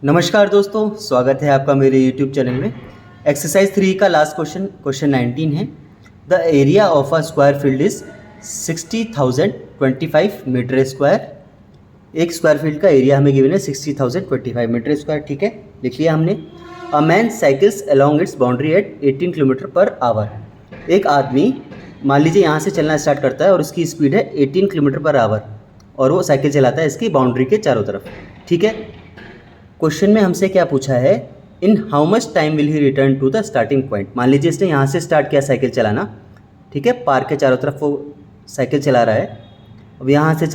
नमस्कार दोस्तों, स्वागत है आपका मेरे YouTube चैनल में। एक्सरसाइज 3 का लास्ट क्वेश्चन 19 है। The area of a square field is 60,025 metre square. एक स्क्वायर फील्ड का एरिया हमें गिवन है 60,025 मीटर स्क्वायर। ठीक है, लिख लिया हमने। A man cycles along its boundary at 18 kilometre per hour. एक आदमी मान लीजिए यहाँ से चलना स्टार्ट करता है और उसकी स्पीड है 18 किलोमीटर पर आवर और वो साइकिल चलाता है इसकी बाउंड्री के चारों तरफ। ठीक है, क्वेश्चन में हमसे क्या पूछा है, in how much time will he return to the starting point. मान लीजिए इसने यहाँ से स्टार्ट किया साइकिल चलाना। ठीक है, पार्क के चारों तरफ वो साइकिल चला रहा है। अब यहाँ से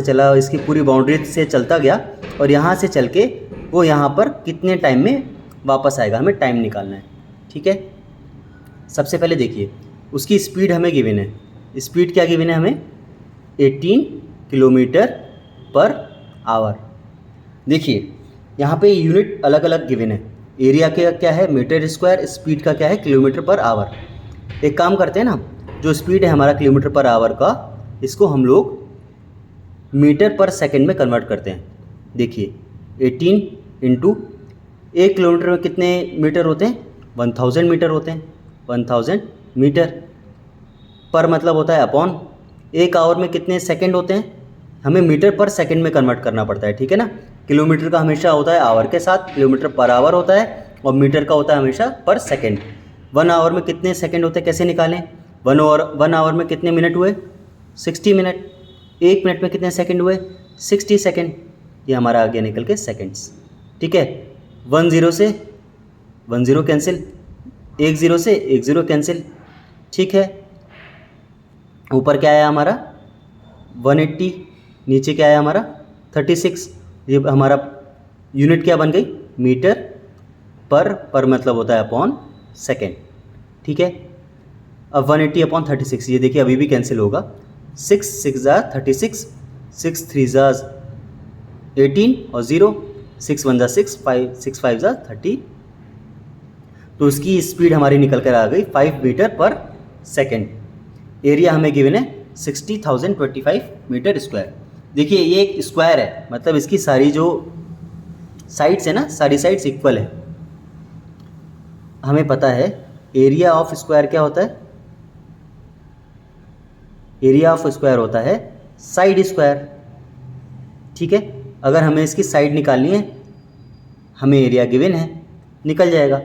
चला इसकी पूरी बाउंड्री से चलता गया और यहाँ से चल के वो यहाँ पर कितने टाइम में वापस आएगा, हमें टाइम निकालना है। ठीक है, सबसे पहले देखिए उसकी स्पीड हमें गिवन है। स्पीड क्या गिवन है हमें, 18 किलोमीटर पर आवर। देखिए यहाँ पे यूनिट अलग अलग गिवन है। एरिया का क्या है मीटर स्क्वायर, स्पीड का क्या है किलोमीटर पर आवर। एक काम करते हैं ना, जो स्पीड है हमारा किलोमीटर पर आवर का, इसको हम लोग मीटर पर सेकंड में कन्वर्ट करते हैं। देखिए 18 इंटू 1 किलोमीटर में कितने मीटर होते हैं, 1000 मीटर होते हैं। 1000 मीटर पर मतलब होता है अपॉन। 1 आवर में कितने सेकंड होते हैं, हमें मीटर पर सेकंड में कन्वर्ट करना पड़ता है। ठीक है ना, किलोमीटर का हमेशा होता है आवर के साथ, किलोमीटर पर आवर होता है और मीटर का होता है हमेशा पर सेकंड। 1 आवर में कितने सेकंड होते हैं, कैसे निकालें। 1 आवर में कितने मिनट हुए, 60 मिनट। 1 मिनट में कितने सेकंड हुए, 60 सेकंड। ये हमारा आ गया निकल के सेकंड्स। ठीक है, 1 0 से 1 0 कैंसिल, 1 0 से 1 0 कैंसिल। ठीक है, ऊपर क्या आया हमारा 180, नीचे क्या आया हमारा 36। ये हमारा यूनिट क्या बन गई, मीटर पर मतलब होता है अपॉन सेकेंड। ठीक है, अब 180 अपॉन 36, ये देखिए अभी भी कैंसिल होगा। 6 6 ज़ा 36, 6 3 ज़ा 18 और 0, 6 1 ज़ा 6, 6 5 ज़ा 30। तो इसकी स्पीड हमारी निकल कर आ गई 5 मीटर पर सेकेंड। एरिया हमें गिवन है 60,025 मीटर स्क्वायर। देखिए ये एक स्क्वायर है, मतलब इसकी सारी जो साइड्स है ना, सारी साइड्स इक्वल है। हमें पता है एरिया ऑफ स्क्वायर क्या होता है, एरिया ऑफ स्क्वायर होता है साइड स्क्वायर। ठीक है, अगर हमें इसकी साइड निकालनी है, हमें एरिया गिवन है, निकल जाएगा।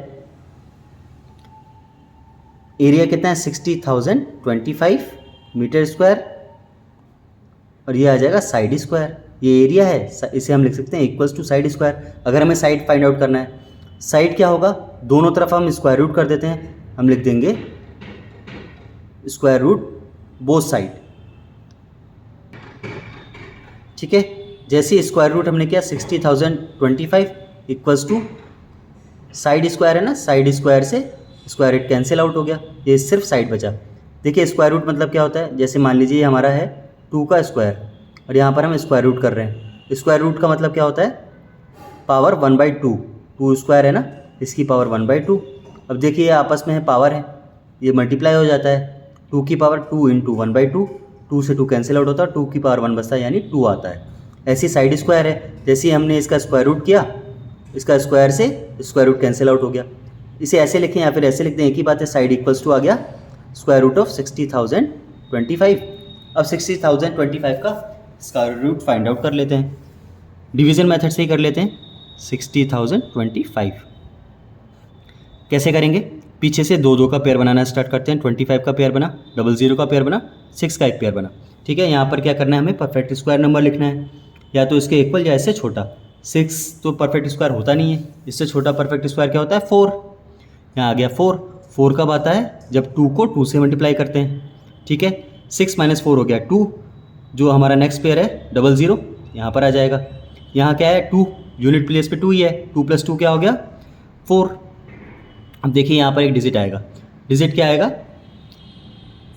एरिया कितना है 60,025 मीटर स्क्वायर और ये आ जाएगा साइड स्क्वायर। ये एरिया है, इसे हम लिख सकते हैं इक्वल्स टू साइड स्क्वायर। अगर हमें साइड फाइंड आउट करना है, साइड क्या होगा, दोनों तरफ हम स्क्वायर रूट कर देते हैं। हम लिख देंगे स्क्वायर रूट बोथ साइड। ठीक है, जैसे स्क्वायर रूट हमने किया 60,025 इक्वल्स टू साइड स्क्वायर है ना, साइड स्क्वायर से स्क्वायर रूट कैंसिल आउट हो गया, ये सिर्फ साइड बचा। देखिए स्क्वायर रूट मतलब क्या होता है, जैसे मान लीजिए ये हमारा है 2 का स्क्वायर और यहाँ पर हम स्क्वायर रूट कर रहे हैं। स्क्वायर रूट का मतलब क्या होता है, पावर 1/2। 2 स्क्वायर है ना, इसकी पावर 1/2। अब देखिए ये आपस में है, पावर है, ये मल्टीप्लाई हो जाता है। 2 की पावर 2 इंटू 1/2, 2 से 2 कैंसिल आउट होता है, 2 की पावर 1 बचता है यानी 2 आता है। ऐसी साइड स्क्वायर है, जैसे ही हमने इसका स्क्वायर रूट किया, इसका स्क्वायर से स्क्वायर रूट कैंसिल आउट हो गया। इसे ऐसे लिखें या फिर ऐसे लिख दें, एक ही बात है, साइड इक्वल्स टू आ गया स्क्वायर रूट ऑफ 60,025। अब 60,025 का स्क्वायर रूट फाइंड आउट कर लेते हैं, डिवीज़न मेथड से ही कर लेते हैं। 60,025 कैसे करेंगे, पीछे से 2 2 का पेयर बनाना स्टार्ट करते हैं। 25 का पेयर बना, 00 का पेयर बना, 6 का एक पेयर बना। ठीक है, यहाँ पर क्या करना है, हमें परफेक्ट स्क्वायर नंबर लिखना है, या तो इसके इक्वल या इससे छोटा। 6 तो परफेक्ट स्क्वायर होता नहीं है, इससे छोटा परफेक्ट स्क्वायर क्या होता है 4। यहाँ आ गया 4। 4 कब आता है, जब 2 को 2 से मल्टीप्लाई करते हैं। ठीक है, 6 - 4 हो गया 2। जो हमारा नेक्स्ट पेयर है 00 यहाँ पर आ जाएगा। यहाँ क्या है 2, यूनिट प्लेस पे 2 ही है, 2 + 2 क्या हो गया 4। अब देखिए यहाँ पर एक डिजिट आएगा, डिजिट क्या आएगा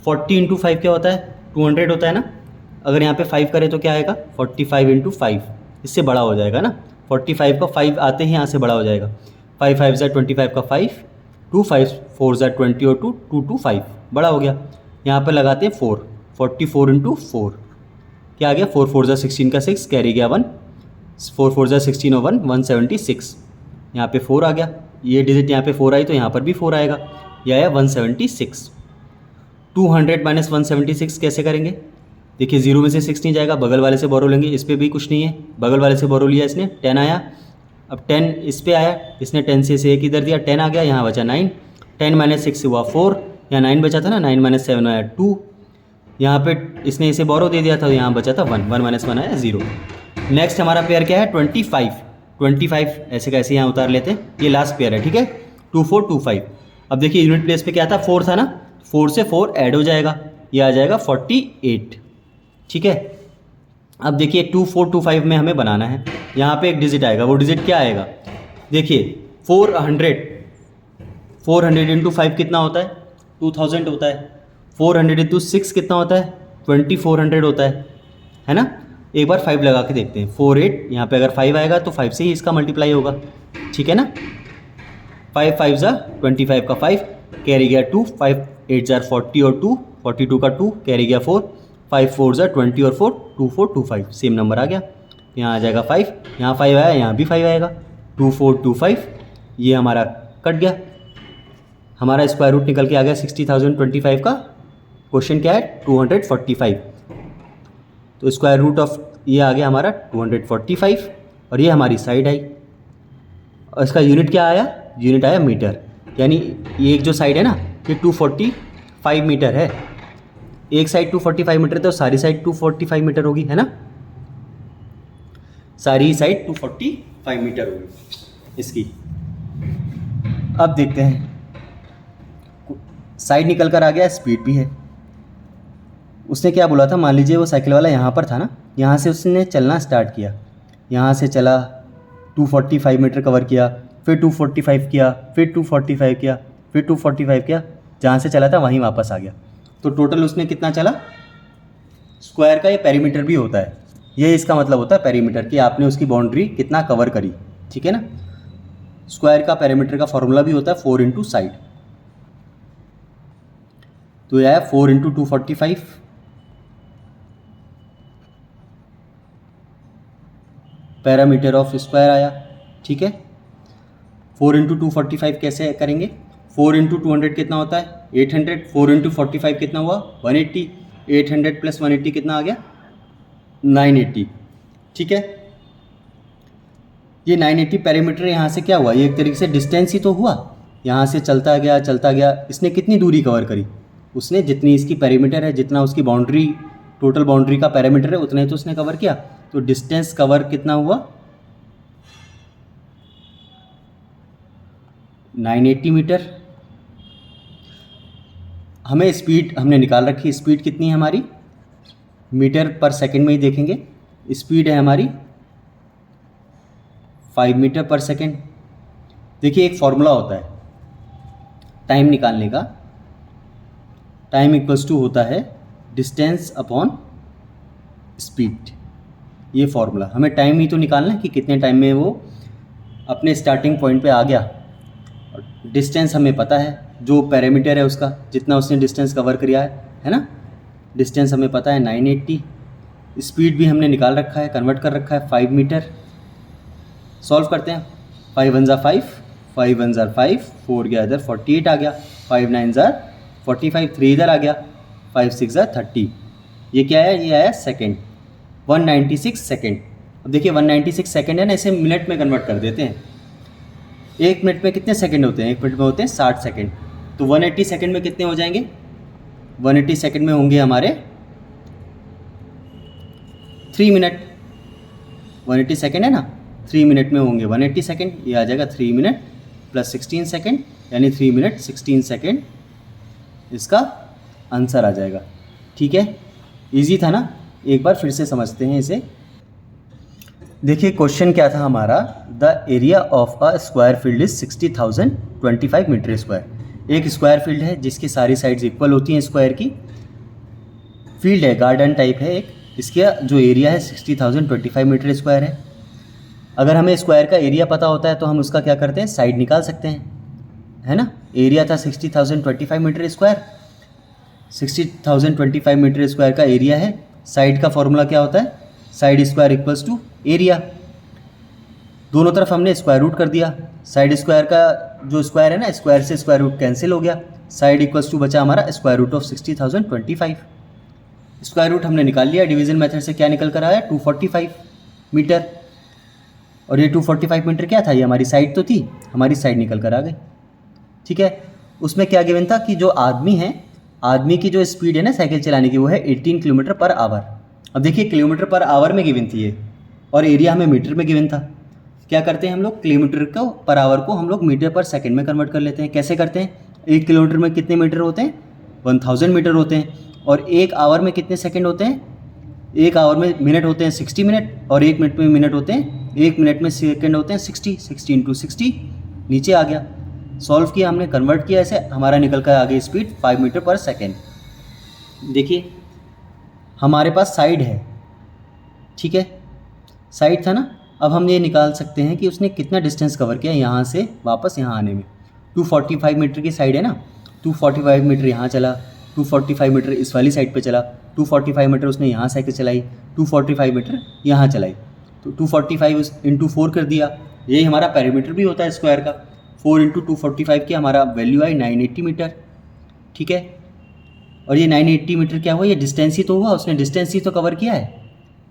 40 × 5 क्या होता है 200 होता है ना। अगर यहाँ पे 5 करें तो क्या आएगा 45 × 5, इससे बड़ा हो जाएगा ना। 45 का 5 आते ही यहाँ से बड़ा हो जाएगा। 5 5 ज़ा 25 का 5, 2 5 4 ज़ा 20 और 2 2 2 5 बड़ा हो गया। यहाँ पर लगाते हैं 4, 44 × 4 क्या आ गया 4 4 ज़ा 16 का 6 कैरी गया 1, 4 4 जा 16 और 1 176, यहाँ पे 4 आ गया, ये डिजिट यहाँ पे 4 आई तो यहाँ पर भी 4 आएगा, यह आया 176। 200 माइनस 176 कैसे करेंगे? देखिए 0 में से 6 नहीं जाएगा, बगल वाले से बोरो लेंगे, इस पर भी कुछ नहीं है, बगल वाले से बोरो लिया इसने, 10 आया, अब 10 इस पे आया, इसने 10 से एक इधर दिया, 10 आ गया, यहाँ बचा 9, 10 माइनस 6 हुआ 4, यहाँ 9 बचा था ना, 9 माइनस 7 आया 2, यहाँ पे इसने इसे बोरो दे दिया था, यहाँ बचा था 1, 1 माइनस 1 आया 0। नेक्स्ट हमारा पेयर क्या है? 25 ऐसे कैसे यहाँ उतार लेते हैं, ये लास्ट पेयर है, ठीक है, 2425। अब देखिए यूनिट प्लेस पे क्या था? 4 था ना, 4 से 4 ऐड हो जाएगा, ये आ जाएगा 48, ठीक है। अब देखिए 2425 में हमें बनाना है, यहाँ पे एक डिजिट आएगा, वो डिजिट क्या आएगा? देखिए 400 इंटू 5 कितना होता है? 2000 होता है। 400 इंटू 6 कितना होता है? 2400 होता है ना। एक बार 5 लगा के देखते हैं, 48, यहाँ पे अगर 5 आएगा तो 5 से ही इसका मल्टीप्लाई होगा, ठीक है ना। 5 5 जा 25 का 5 कैरी गया 2, 5 8 जार 40 और 2, 42 का 2 कैरी गया 4, 5 4 जार 20 और 4 2425, सेम नंबर आ गया, यहाँ आ जाएगा 5, यहाँ 5 आया, यहाँ भी 5 आएगा, 2425, ये हमारा कट गया, हमारा स्क्वायर रूट निकल के आ गया 60,025 का। क्वेश्चन क्या है? 245। तो स्क्वायर रूट ऑफ ये आ गया हमारा 245 और ये हमारी साइड आई, और इसका यूनिट क्या आया? यूनिट आया मीटर, यानी ये एक जो साइड है ना ये 245 मीटर है, एक साइड 245 मीटर तो सारी साइड 245 मीटर होगी, है ना, सारी साइड 245 मीटर होगी इसकी। अब देखते हैं, साइड निकल कर आ गया, स्पीड भी है। उसने क्या बोला था? मान लीजिए वो साइकिल वाला यहाँ पर था ना, यहाँ से उसने चलना स्टार्ट किया, यहाँ से चला 245 मीटर कवर किया, फिर 245 किया, फिर 245 किया, फिर 245 किया, जहाँ से चला था वहीं वापस आ गया। तो टोटल उसने कितना चला? स्क्वायर का ये पेरीमीटर भी होता है, ये इसका मतलब होता है पेरीमीटर कि आपने उसकी बाउंड्री कितना कवर करी, ठीक है ना। स्क्वायर का पेरीमीटर का फॉर्मूला भी होता है 4 इंटू साइड, तो यह है 4 इंटू 245, पैरामीटर ऑफ स्क्वायर आया, ठीक है। 4 इंटू 245 कैसे करेंगे? 4 इंटू 200 कितना होता है? 800, 4 इंटू 45 कितना हुआ? 180, 800 प्लस 180 कितना आ गया? 980, ठीक है। ये 980 पैरामीटर यहाँ से क्या हुआ? ये एक तरीके से डिस्टेंस ही तो हुआ, यहाँ से चलता गया, इसने कितनी दूरी कवर करी? उसने जितनी इसकी पैरामीटर है, जितना उसकी बाउंड्री, टोटल बाउंड्री का पैरामीटर है, उतना ही तो उसने कवर किया, तो डिस्टेंस कवर कितना हुआ? 980 मीटर। हमें स्पीड हमने निकाल रखी, स्पीड कितनी है हमारी? मीटर पर सेकंड में ही देखेंगे, स्पीड है हमारी 5 मीटर पर सेकंड। देखिए एक फॉर्मूला होता है टाइम निकालने का, टाइम इक्वल्स टू होता है डिस्टेंस अपॉन स्पीड, ये फॉर्मूला। हमें टाइम ही तो निकालना है कि कितने टाइम में वो अपने स्टार्टिंग पॉइंट पे आ गया, और डिस्टेंस हमें पता है, जो पैरामीटर है उसका, जितना उसने डिस्टेंस कवर किया है ना, डिस्टेंस हमें पता है 980। स्पीड भी हमने निकाल रखा है, कन्वर्ट कर रखा है 5 मीटर। सॉल्व करते हैं, 5 1 ज़ा 5, 5 1 ज़ा 5, 4 गया इधर 48 आ गया, 5 9 ज़ा 45, 3 इधर आ गया, 5 6 ज़ा 30, ये क्या है? ये आया सेकेंड, 196 सेकेंड। अब देखिए 196 सेकेंड है ना, इसे मिनट में कन्वर्ट कर देते हैं। एक मिनट में कितने सेकंड होते हैं? एक मिनट में होते हैं 60 सेकंड, तो 180 सेकंड में कितने हो जाएंगे? 180 सेकंड में होंगे हमारे 3 मिनट। 180 सेकंड है ना, 3 मिनट में होंगे 180 सेकंड, ये आ जाएगा 3 मिनट प्लस 16 सेकंड, यानी 3 मिनट 16 सेकंड इसका आंसर आ जाएगा, ठीक है। इजी था ना, एक बार फिर से समझते हैं इसे। देखिए क्वेश्चन क्या था हमारा? The area of a square field is 60,025 metre square. एक स्क्वायर फील्ड है जिसकी सारी साइड्स इक्वल होती हैं स्क्वायर की, फील्ड है, गार्डन टाइप है एक, इसका जो एरिया है 60,025 मीटर स्क्वायर है। अगर हमें स्क्वायर का एरिया पता होता है तो हम उसका क्या करते हैं? साइड निकाल सकते हैं, है ना। एरिया था 60,025 मीटर स्क्वायर, 60,025 मीटर स्क्वायर का एरिया है, साइड का फॉर्मूला क्या होता है? Side square equals to area, दोनों तरफ हमने स्क्वायर रूट कर दिया। साइड स्क्वायर का जो स्क्वायर है ना, स्क्वायर से स्क्वायर रूट कैंसिल हो गया। साइड इक्वल्स टू बचा हमारा square root of 60,025। Square root हमने निकाल लिया। डिवीजन मेथड से क्या निकल कर आया, 245 मीटर। और ये 245 मीटर क्या था, ये हमारी साइड तो थी, हमारी साइड निकल कर आ गई। ठीक है, उसमें क्या गिवन था कि जो आदमी है, आदमी की जो स्पीड है ना साइकिल चलाने की, वो है 18 किलोमीटर पर आवर। अब देखिए किलोमीटर पर आवर में गिवन थी ये, और एरिया हमें मीटर में गिवन था। क्या करते हैं हम लोग, किलोमीटर को पर आवर को हम लोग मीटर पर सेकंड में कन्वर्ट कर लेते हैं। कैसे करते हैं, 1 किलोमीटर में कितने मीटर होते हैं, 1000 मीटर होते हैं। और 1 आवर में कितने सेकंड होते हैं, 1 आवर में मिनट होते हैं 60 मिनट, और 1 मिनट में मिनट होते हैं, 1 मिनट में सेकंड होते हैं 60। 60 इंटू 60 नीचे आ गया। सॉल्व किया हमने, कन्वर्ट किया ऐसे, हमारा निकल कर आ गई स्पीड 5 मीटर पर सेकेंड। देखिए हमारे पास साइड है, ठीक है, साइड था ना। अब हम ये निकाल सकते हैं कि उसने कितना डिस्टेंस कवर किया यहाँ से वापस यहाँ आने में। 245 मीटर की साइड है ना, 245 मीटर यहाँ चला, 245 मीटर इस वाली साइड पे चला, 245 मीटर उसने यहाँ साइकिल चलाई, 245 मीटर यहाँ चलाई। तो 245 इंटू 4 कर दिया, यही हमारा पेरीमीटर भी होता है स्क्वायर का। 4 इंटू 245 की हमारा वैल्यू आई 980 मीटर। ठीक है, और ये 980 मीटर क्या हुआ, ये डिस्टेंस ही तो हुआ, उसने डिस्टेंस ही तो कवर किया है।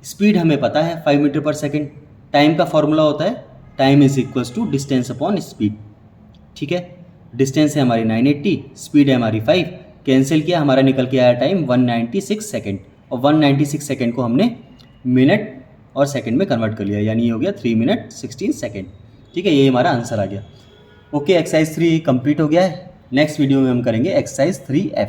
स्पीड हमें पता है 5 मीटर पर सेकेंड। टाइम का फॉर्मूला होता है time is equals to distance upon speed. ठीक है, डिस्टेंस है हमारी 980, स्पीड है हमारी 5, कैंसिल किया, हमारा निकल के आया टाइम 196 सेकेंड। और 196 सेकेंड को हमने मिनट और सेकेंड में कन्वर्ट कर लिया, यानी ये हो गया 3 मिनट 16 सेकेंड। ठीक है, ये हमारा आंसर आ गया। ओके, एक्सरसाइज 3 कंप्लीट हो गया है। नेक्स्ट वीडियो में हम करेंगे एक्सरसाइज 3F।